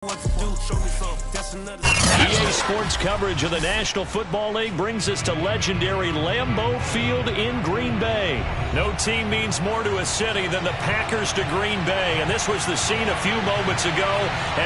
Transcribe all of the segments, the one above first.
EA Sports coverage of the National Football League brings us to legendary Lambeau Field in Green Bay. No team means more to a city than the Packers to Green Bay, and this was the scene a few moments ago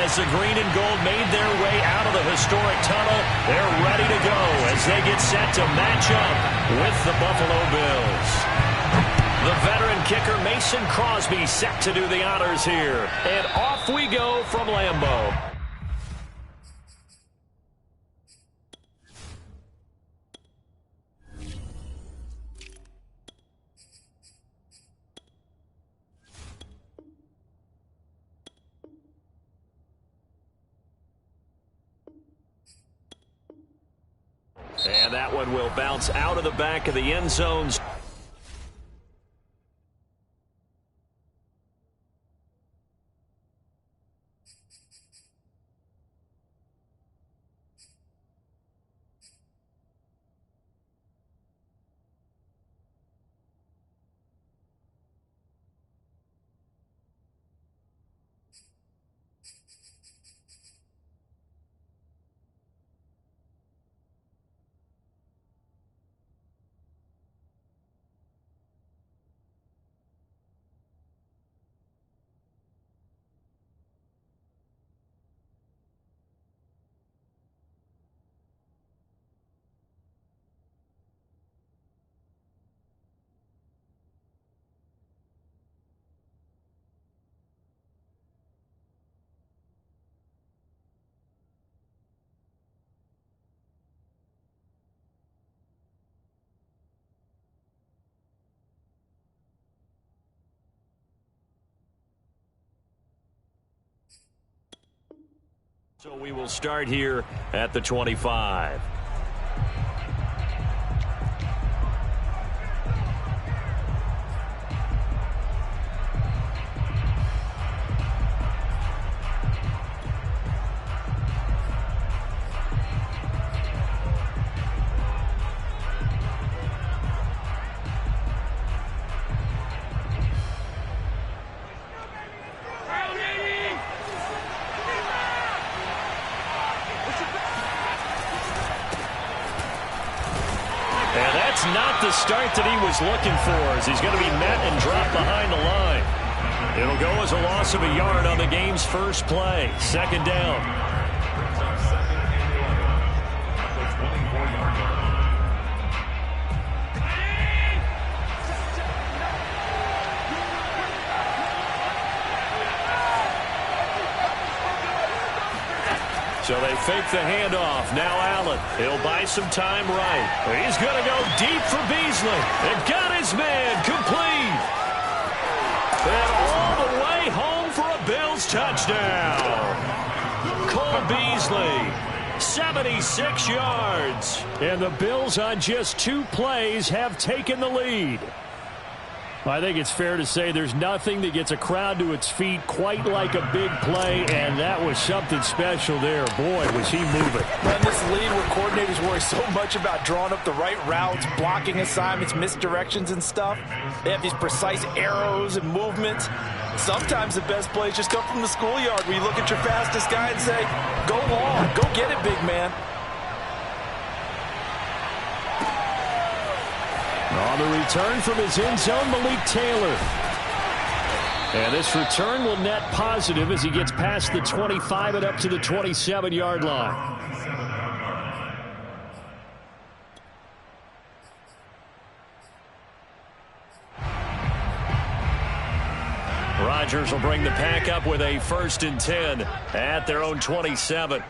as the green and gold made their way out of the historic tunnel. They're ready to go as they get set to match up with the Buffalo Bills. The veteran kicker Mason Crosby set to do the honors here. And off we go from Lambeau. And that one will bounce out of the back of the end zones. So we will start here at the 25. Not the start that he was looking for, as he's going to be met and dropped behind the line. It'll go as a loss of a yard on the game's first play. Second down. So they fake the handoff. Now Allen. He'll buy some time right. He's going to go deep for Beasley. They've got his man complete. And all the way home for a Bills touchdown. Cole Beasley, 76 yards. And the Bills on just 2 plays have taken the lead. I think it's fair to say there's nothing that gets a crowd to its feet quite like a big play, and that was something special there. Boy, was he moving. In this league where coordinators worry so much about drawing up the right routes, blocking assignments, misdirections and stuff, they have these precise arrows and movements. Sometimes the best plays just come from the schoolyard where you look at your fastest guy and say, go long, go get it, big man. On the return from his end zone, Malik Taylor. And this return will net positive as he gets past the 25 and up to the 27-yard line. Rodgers will bring the pack up with a 1st and 10 at their own 27.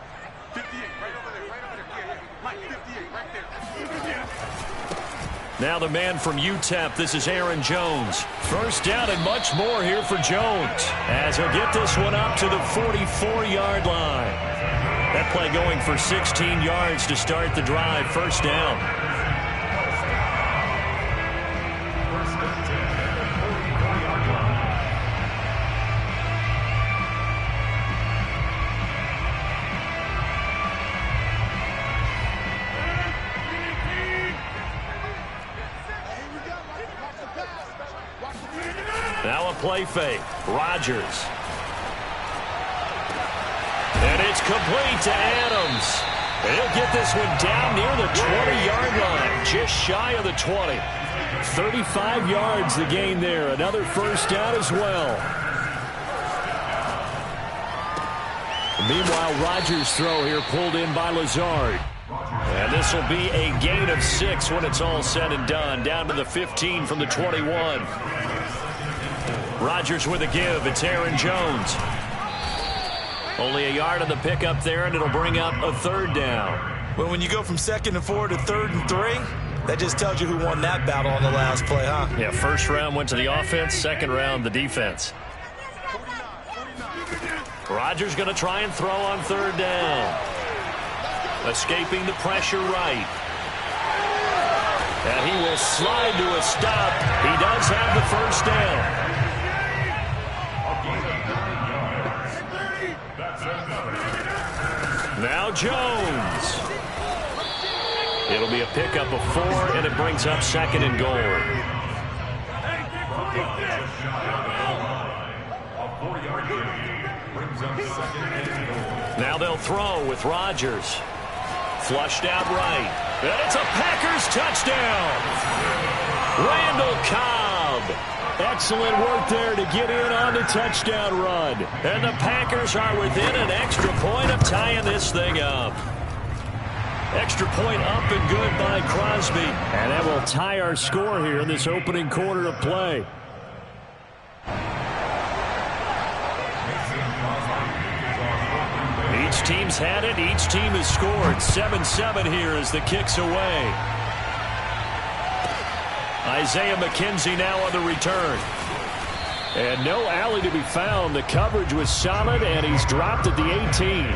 Now the man from UTEP, this is Aaron Jones. First down and much more here for Jones as he'll get this one up to the 44-yard line. That play going for 16 yards to start the drive. First down. Now a play fake. Rodgers. It's complete to Adams. He'll get this one down near the 20-yard line, just shy of the 20. 35 yards the gain there. Another first down as well. Meanwhile, Rodgers' throw here pulled in by Lazard. And this will be a gain of 6 when it's all said and done. Down to the 15 from the 21. Rodgers with a give. It's Aaron Jones. Only a yard on the pickup there, and it'll bring up a third down. Well, when you go from 2nd and 4 to 3rd and 3, that just tells you who won that battle on the last play, huh? Yeah, first round went to the offense, second round the defense. Rodgers going to try and throw on third down. Escaping the pressure right. And he will slide to a stop. He does have the first down. Now Jones. It'll be a pickup of 4, and it brings up 2nd and goal. Now they'll throw with Rodgers. Flushed out right. And it's a Packers touchdown. Randall Cobb. Excellent work there to get in on the touchdown run. And the Packers are within an extra point of tying this thing up. Extra point up and good by Crosby. And that will tie our score here in this opening quarter of play. Each team's had it. Each team has scored. 7-7 here as the kick's away. Isaiah McKenzie now on the return. And no alley to be found. The coverage was solid, and he's dropped at the 18.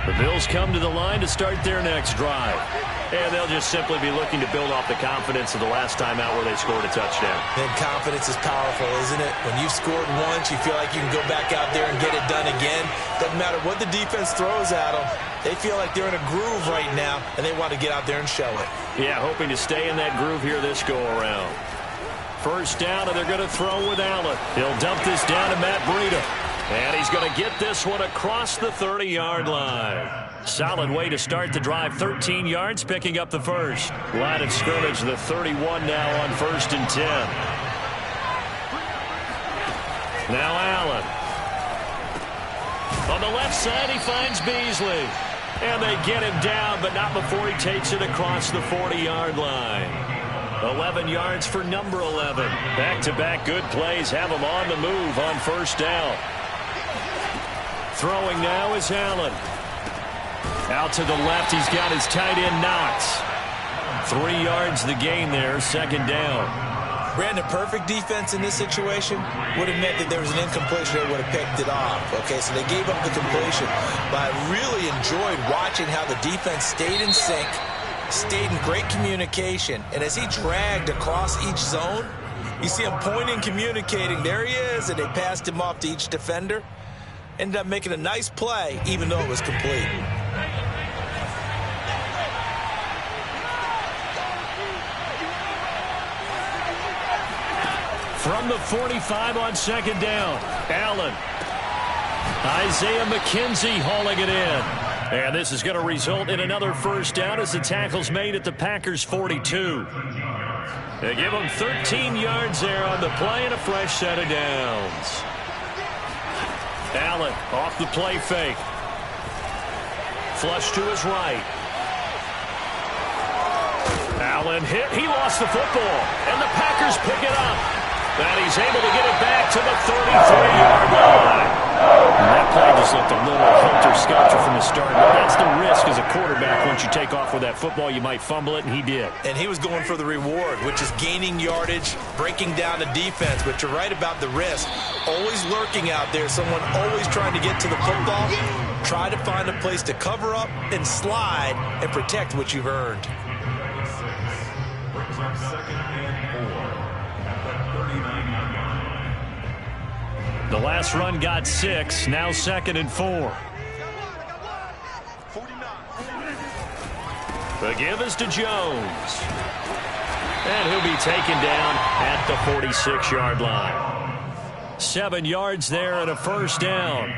The Bills come to the line to start their next drive. And they'll just simply be looking to build off the confidence of the last time out where they scored a touchdown. And confidence is powerful, isn't it? When you've scored once, you feel like you can go back out there and get it done again. Doesn't matter what the defense throws at them. They feel like they're in a groove right now, and they want to get out there and show it. Yeah, hoping to stay in that groove here this go-around. First down, and they're going to throw with Allen. He'll dump this down to Matt Breida. And he's going to get this one across the 30-yard line. Solid way to start the drive. 13 yards, picking up the first. Line of scrimmage, the 31 now on 1st and 10. Now Allen. On the left side, he finds Beasley. And they get him down, but not before he takes it across the 40-yard line. 11 yards for number 11. Back-to-back good plays have him on the move on first down. Throwing now is Allen. Out to the left, he's got his tight end Knox. 3 yards the gain there, second down. Brandon, perfect defense in this situation would have meant that there was an incompletion that would have picked it off. Okay, so they gave up the completion. But I really enjoyed watching how the defense stayed in sync, stayed in great communication. And as he dragged across each zone, you see him pointing, communicating. There he is, and they passed him off to each defender. Ended up making a nice play, even though it was complete. From the 45 on second down, Allen. Isaiah McKenzie hauling it in. And this is going to result in another first down as the tackle's made at the Packers' 42. They give him 13 yards there on the play and a fresh set of downs. Allen off the play fake. Flush to his right. Allen hit. He lost the football. And the Packers pick it up. And he's able to get it back to the 33-yard line. And that play just looked a little helter-skelter from the start. But that's the risk as a quarterback. Once you take off with that football, you might fumble it, and he did. And he was going for the reward, which is gaining yardage, breaking down the defense. But you're right about the risk. Always lurking out there, someone always trying to get to the football. Try to find a place to cover up and slide and protect what you've earned. The last run got 6, now 2nd and 4. The give is to Jones. And he'll be taken down at the 46-yard line. 7 yards there and a first down.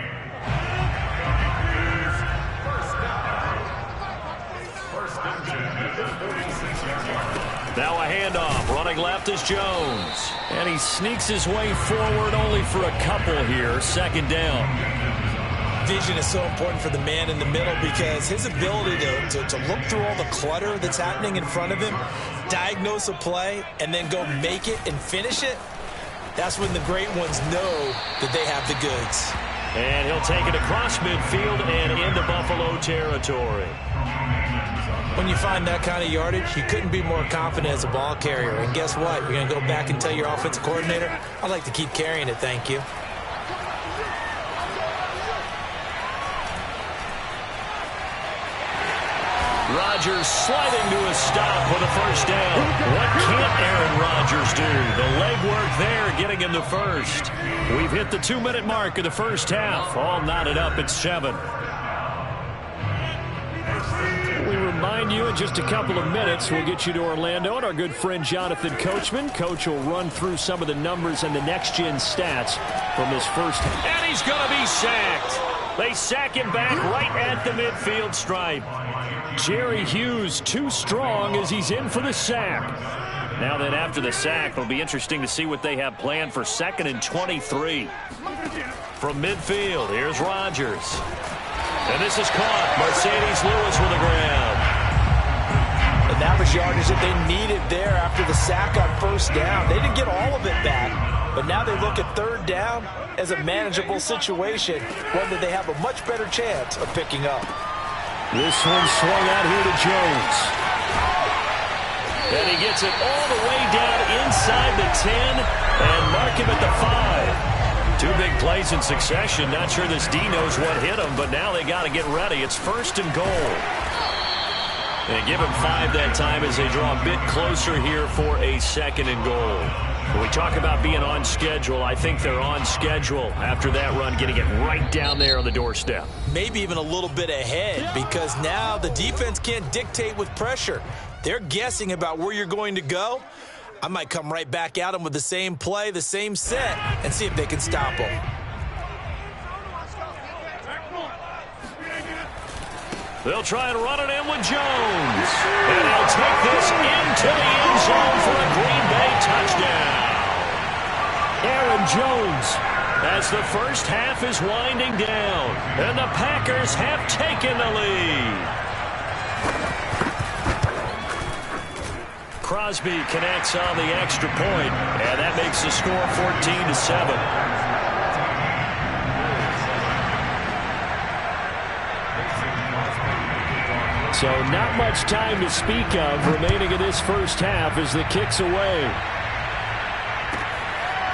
Now a handoff. Running left is Jones. And he sneaks his way forward only for a couple here. Second down. Vision is so important for the man in the middle because his ability to look through all the clutter that's happening in front of him, diagnose a play, and then go make it and finish it, that's when the great ones know that they have the goods. And he'll take it across midfield and into Buffalo territory. When you find that kind of yardage, you couldn't be more confident as a ball carrier. And guess what? You're going to go back and tell your offensive coordinator, I'd like to keep carrying it, thank you. Rodgers sliding to a stop for the first down. What can't Aaron Rodgers do? The legwork there getting him the first. We've hit the 2-minute mark of the first half. All knotted up at 7. We remind you in just a couple of minutes we'll get you to Orlando and our good friend Jonathan Coachman. Coach will run through some of the numbers and the next-gen stats from this first half. And he's going to be sacked. They sack him back right at the midfield stripe. Jerry Hughes too strong as he's in for the sack. Now then, after the sack, it'll be interesting to see what they have planned for 2nd and 23. From midfield, here's Rodgers. And this is caught. Mercedes Lewis with a grab. And that was yardage that they needed there after the sack on first down. They didn't get all of it back, but now they look at third down as a manageable situation, one that they have a much better chance of picking up. This one swung out here to Jones. And he gets it all the way down inside the 10 and mark him at the 5. 2 big plays in succession. Not sure this D knows what hit him, but now they got to get ready. It's 1st and goal. And give him 5 that time as they draw a bit closer here for a 2nd and goal. When we talk about being on schedule, I think they're on schedule after that run, getting it right down there on the doorstep. Maybe even a little bit ahead because now the defense can't dictate with pressure. They're guessing about where you're going to go. I might come right back at them with the same play, the same set, and see if they can stop them. They'll try and run it in with Jones. And he'll take this into the end zone for a Green Bay touchdown. Aaron Jones, as the first half is winding down, and the Packers have taken the lead. Crosby connects on the extra point, and that makes the score 14-7. So not much time to speak of remaining in this first half as the kick's away.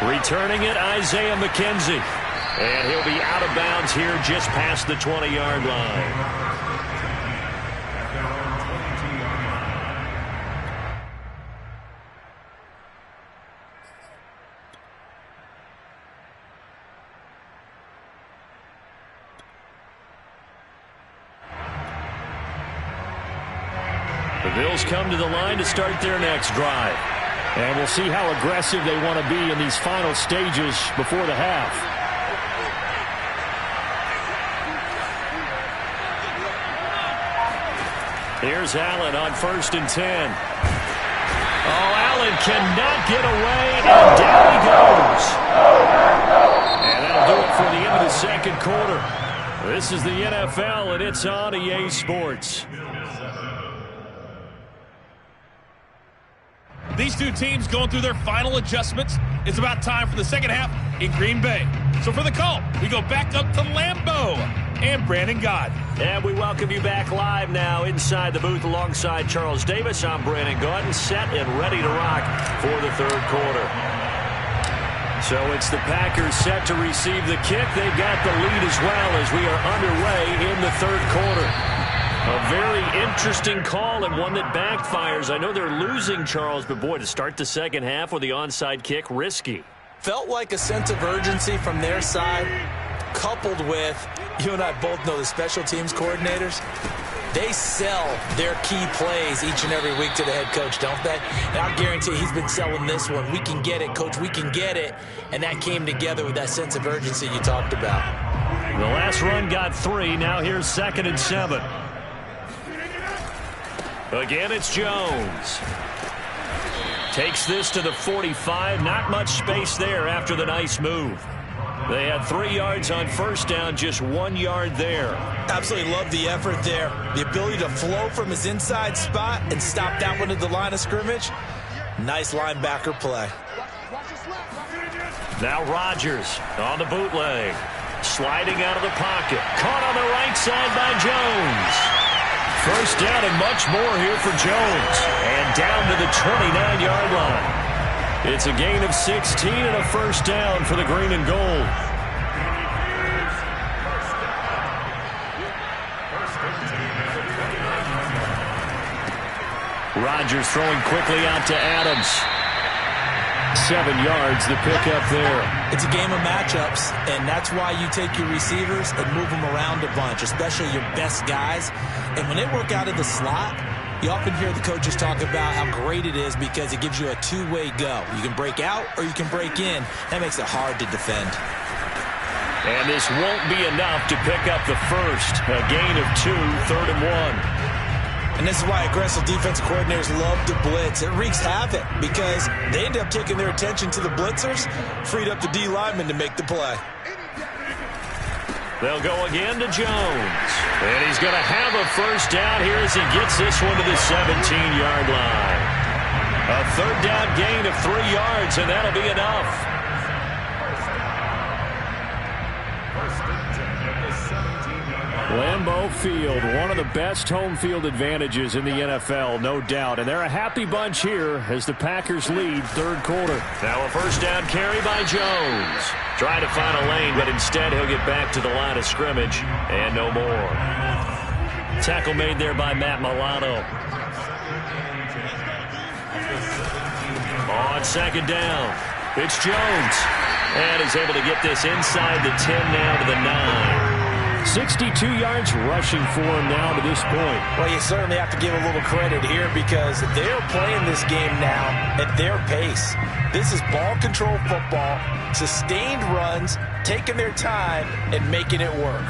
Returning it, Isaiah McKenzie. And he'll be out of bounds here just past the 20-yard line. The Bills come to the line to start their next drive. And we'll see how aggressive they want to be in these final stages before the half. Here's Allen on 1st and 10. Oh, Allen cannot get away, and down he goes. And that'll do it for the end of the second quarter. This is the NFL, and it's on EA Sports. These two teams going through their final adjustments. It's about time for the second half in Green Bay. So for the call, we go back up to Lambeau and Brandon Gaudin. And we welcome you back live now inside the booth alongside Charles Davis. I'm Brandon Gaudin, set and ready to rock for the third quarter. So it's the Packers set to receive the kick. They've got the lead as well as we are underway in the third quarter. A very interesting call and one that backfires. I know they're losing, Charles, but boy, to start the second half with the onside kick, risky. Felt like a sense of urgency from their side, coupled with, you and I both know the special teams coordinators, They sell their key plays each and every week to the head coach, don't they? And I guarantee he's been selling this one. We can get it, coach, we can get it. And that came together with that sense of urgency you talked about. The last run got 3. Now here's 2nd and 7. Again, it's Jones. Takes this to the 45. Not much space there after the nice move. They had 3 yards on first down, just 1 yard there. Absolutely love the effort there. The ability to flow from his inside spot and stop that one at the line of scrimmage. Nice linebacker play. Now Rodgers on the bootleg. Sliding out of the pocket. Caught on the right side by Jones. First down and much more here for Jones. And down to the 29-yard line. It's a gain of 16 and a first down for the green and gold. Rodgers throwing quickly out to Adams. 7 yards, the pickup there. It's a game of matchups, and that's why you take your receivers and move them around a bunch, especially your best guys. And when they work out of the slot, you often hear the coaches talk about how great it is because it gives you a two-way go. You can break out or you can break in. That makes it hard to defend. And this won't be enough to pick up the first. A gain of 2, 3rd and 1. And this is why aggressive defensive coordinators love to blitz. It wreaks havoc because they end up taking their attention to the blitzers, freed up the D lineman to make the play. They'll go again to Jones. And he's going to have a first down here as he gets this one to the 17-yard line. A 3rd down gain of 3 yards, and that'll be enough. Lambeau Field, one of the best home field advantages in the NFL, no doubt. And they're a happy bunch here as the Packers lead 3rd quarter. Now a first down carry by Jones. Trying to find a lane, but instead he'll get back to the line of scrimmage and no more. Tackle made there by Matt Milano. On 2nd down, it's Jones. And is able to get this inside the 10 now to the 9. 62 yards rushing for him now to this point. Well, you certainly have to give a little credit here because they're playing this game now at their pace. This is ball control football, sustained runs, taking their time and making it work.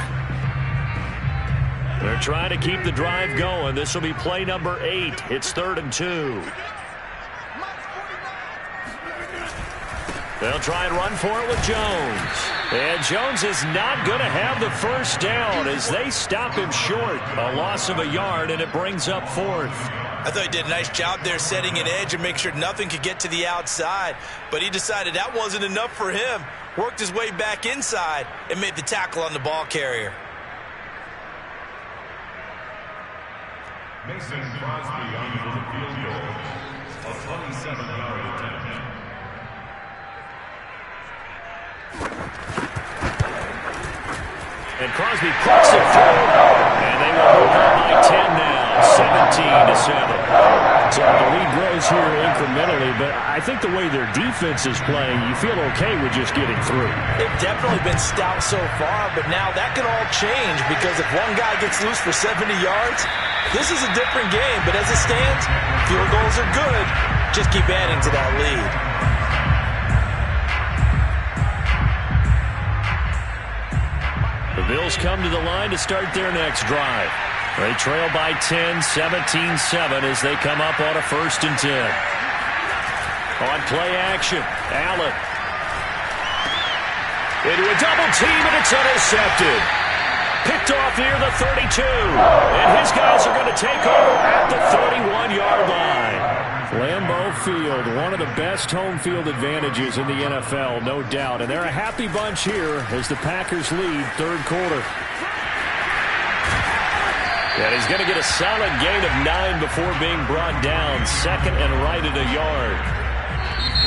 They're trying to keep the drive going. This will be play number 8. It's 3rd and 2. They'll try and run for it with Jones. And Jones is not going to have the first down as they stop him short. A loss of a yard, and it brings up 4th. I thought he did a nice job there setting an edge and make sure nothing could get to the outside. But he decided that wasn't enough for him. Worked his way back inside and made the tackle on the ball carrier. Mason Crosby on for the field goal. A 27-yard attempt. And Crosby puts it through. And they will move on by 10 now. 17-7. So the lead grows here incrementally, but I think the way their defense is playing, you feel okay with just getting through. They've definitely been stout so far, but now that could all change because if one guy gets loose for 70 yards, this is a different game. But as it stands, field goals are good. Just keep adding to that lead. The Bills come to the line to start their next drive. They trail by 10, 17-7 as they come up on a 1st and 10. On play action, Allen. Into a double team, and it's intercepted. Picked off near the 32. And his guys are going to take over at the 31-yard line. Lambeau Field, one of the best home field advantages in the NFL, no doubt. And they're a happy bunch here as the Packers lead 3rd quarter. And he's going to get a solid gain of 9 before being brought down. 2nd and right at a yard.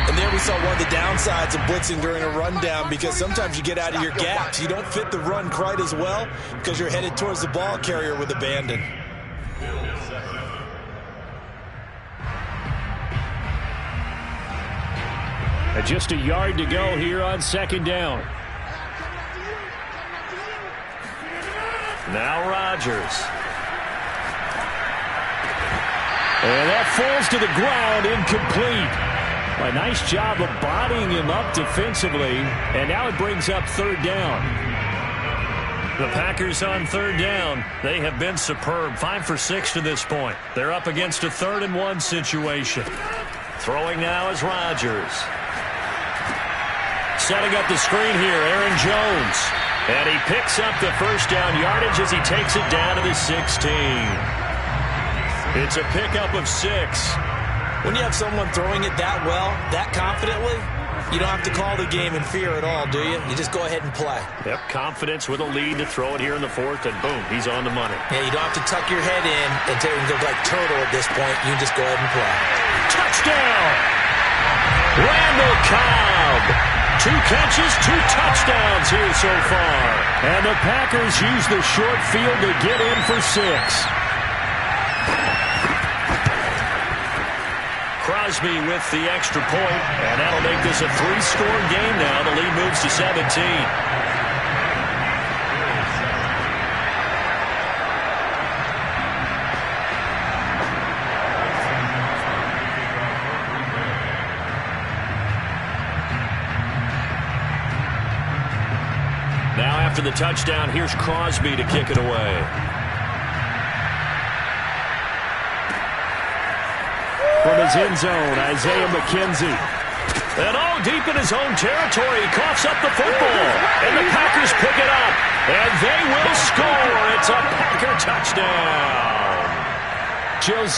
And there we saw one of the downsides of blitzing during a rundown because sometimes you get out of your gaps. You don't fit the run quite as well because you're headed towards the ball carrier with abandon. Just a yard to go here on 2nd down. Now Rodgers. And that falls to the ground, incomplete. A nice job of bodying him up defensively. And now it brings up third down. The Packers on third down. They have been superb. 5 for 6 to this point. They're up against a 3rd-and-1 situation. Throwing now is Rodgers. Setting up the screen here, Aaron Jones. And he picks up the first down yardage as he takes it down to the 16. It's a pickup of 6. When you have someone throwing it that well, that confidently, you don't have to call the game in fear at all, do you? You just go ahead and play. Yep, confidence with a lead to throw it here in the 4th, and boom, he's on the money. Yeah, you don't have to tuck your head in and look like turtle at this point. You can just go ahead and play. Touchdown! Randall Cobb! 2 catches, 2 touchdowns here so far. And the Packers use the short field to get in for 6. Crosby with the extra point, and that'll make this a 3-score game now. The lead moves to 17. Now after the touchdown, here's Crosby to kick it away. From his end zone, Isaiah McKenzie. And all deep in his own territory, he coughs up the football. And the Packers pick it up. And they will score. It's a Packer touchdown. Jose